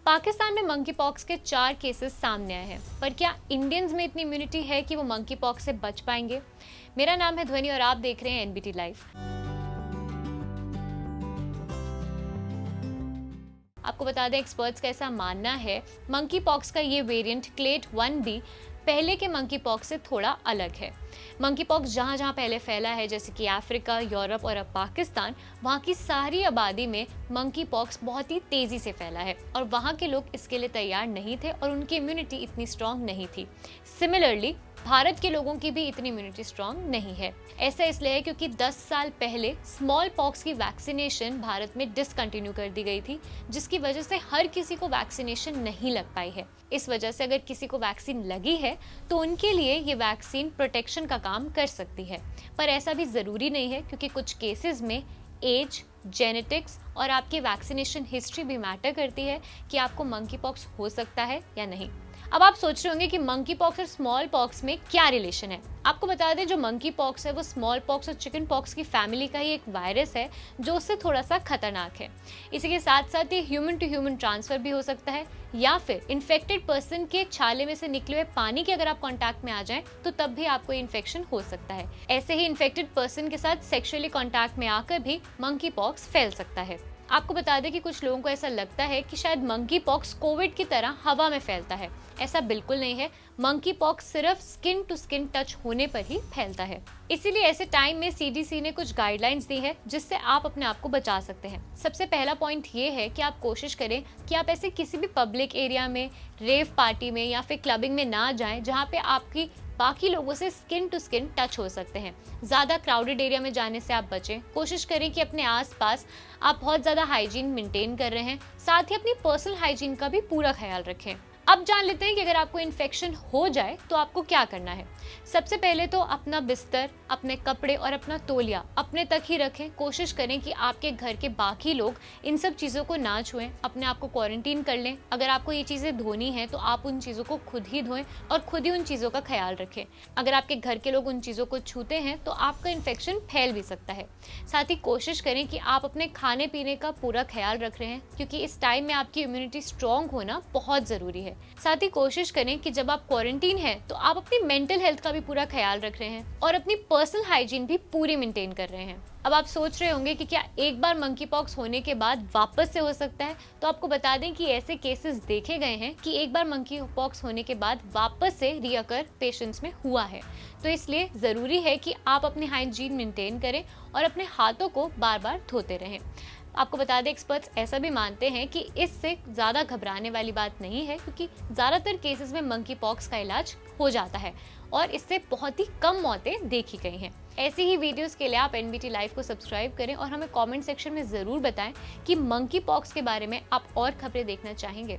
पाकिस्तान में monkey pox के 4 cases सामने आए हैं, पर क्या इंडियंस में इतनी इम्यूनिटी है कि वो मंकी पॉक्स से बच पाएंगे? मेरा नाम है ध्वनि और आप देख रहे हैं एनबीटी लाइव। आपको बता दें, एक्सपर्ट्स का ऐसा मानना है मंकी पॉक्स का ये वेरिएंट क्लेड 1B पहले के मंकी पॉक्स से थोड़ा अलग है। मंकी पॉक्स जहाँ जहाँ पहले फैला है, जैसे कि अफ्रीका, यूरोप और अब पाकिस्तान, वहाँ की सारी आबादी में मंकी पॉक्स बहुत ही तेजी से फैला है और वहाँ के लोग इसके लिए तैयार नहीं थे और उनकी इम्यूनिटी इतनी स्ट्रांग नहीं थी। सिमिलरली भारत के लोगों की भी इतनी इम्यूनिटी स्ट्रांग नहीं है। ऐसा इसलिए है क्योंकि 10 साल पहले स्मॉल पॉक्स की वैक्सीनेशन भारत में डिसकंटिन्यू कर दी गई थी, जिसकी वजह से हर किसी को वैक्सीनेशन नहीं लग पाई है। इस वजह से अगर किसी को वैक्सीन लगी है तो उनके लिए ये वैक्सीन प्रोटेक्शन का काम कर सकती है, पर ऐसा भी ज़रूरी नहीं है क्योंकि कुछ केसेस में एज, जेनेटिक्स और आपकी वैक्सीनेशन हिस्ट्री भी मैटर करती है कि आपको मंकी पॉक्स हो सकता है या नहीं। अब आप सोच रहे होंगे कि मंकी पॉक्स और स्मॉल पॉक्स में क्या रिलेशन है। आपको बता दें, जो मंकी पॉक्स है वो स्मॉल पॉक्स और चिकन पॉक्स की फैमिली का ही एक वायरस है जो उससे थोड़ा सा खतरनाक है। इसी के साथ साथ ये ह्यूमन टू ह्यूमन ट्रांसफर भी हो सकता है या फिर इन्फेक्टेड पर्सन के छाले में से निकले हुए पानी के अगर आप कांटेक्ट में आ जाएं तो तब भी आपको इन्फेक्शन हो सकता है। ऐसे ही इन्फेक्टेड पर्सन के साथ सेक्सुअली कांटेक्ट में आकर भी मंकी पॉक्स फैल सकता है। आपको बता दें कि कुछ लोगों को ऐसा लगता है कि शायद मंकी पॉक्स कोविड की तरह हवा में फैलता है। ऐसा बिल्कुल नहीं है। मंकी पॉक्स सिर्फ स्किन टू स्किन टच होने पर ही फैलता है। इसीलिए ऐसे टाइम में सीडीसी ने कुछ गाइडलाइंस दी है जिससे आप अपने आप को बचा सकते हैं। सबसे पहला पॉइंट ये है कि आप कोशिश करें कि आप ऐसे किसी भी पब्लिक एरिया में, रेव पार्टी में या फिर क्लबिंग में ना जाएं जहाँ पे आपकी बाकी लोगों से स्किन टू स्किन टच हो सकते हैं। ज़्यादा क्राउडेड एरिया में जाने से आप बचें। कोशिश करें कि अपने आसपास आप बहुत ज़्यादा हाइजीन मेंटेन कर रहे हैं, साथ ही अपनी पर्सनल हाइजीन का भी पूरा ख्याल रखें। अब जान लेते हैं कि अगर आपको इन्फेक्शन हो जाए तो आपको क्या करना है। सबसे पहले तो अपना बिस्तर, अपने कपड़े और अपना तौलिया अपने तक ही रखें। कोशिश करें कि आपके घर के बाकी लोग इन सब चीज़ों को ना छुएं। अपने आप को क्वारंटीन कर लें। अगर आपको ये चीज़ें धोनी हैं तो आप उन चीज़ों को खुद ही धोएं और खुद ही उन चीज़ों का ख्याल रखें। अगर आपके घर के लोग उन चीज़ों को छूते हैं तो आपका इन्फेक्शन फैल भी सकता है। साथ ही कोशिश करें कि आप अपने खाने पीने का पूरा ख्याल रख रहे हैं क्योंकि इस टाइम में आपकी इम्यूनिटी स्ट्रॉन्ग होना बहुत ज़रूरी है। साथ ही कोशिश करें कि जब आप क्वारंटीन हैं तो आप अपनी मेंटल हेल्थ का भी पूरा ख्याल रख रहे हैं और अपनी पर्सनल हाइजीन भी पूरी मेंटेन कर रहे हैं। अब आप सोच रहे होंगे कि क्या एक बार मंकी पॉक्स होने के बाद वापस से हो सकता है? तो आपको बता दें कि ऐसे केसेस देखे गए हैं कि एक बार मंकी पॉक्स होने के बाद वापस से रीअकर पेशेंट्स में हुआ है। तो इसलिए ज़रूरी है कि आप अपनी हाइजीन मेंटेन करें और अपने हाथों को बार बार धोते रहें। आपको बता दें, एक्सपर्ट्स ऐसा भी मानते हैं कि इससे ज़्यादा घबराने वाली बात नहीं है क्योंकि ज़्यादातर केसेस में मंकी पॉक्स का इलाज हो जाता है और इससे बहुत ही कम मौतें देखी गई हैं। ऐसी ही वीडियोस के लिए आप एनबीटी लाइव को सब्सक्राइब करें और हमें कमेंट सेक्शन में ज़रूर बताएं कि मंकी पॉक्स के बारे में आप और खबरें देखना चाहेंगे।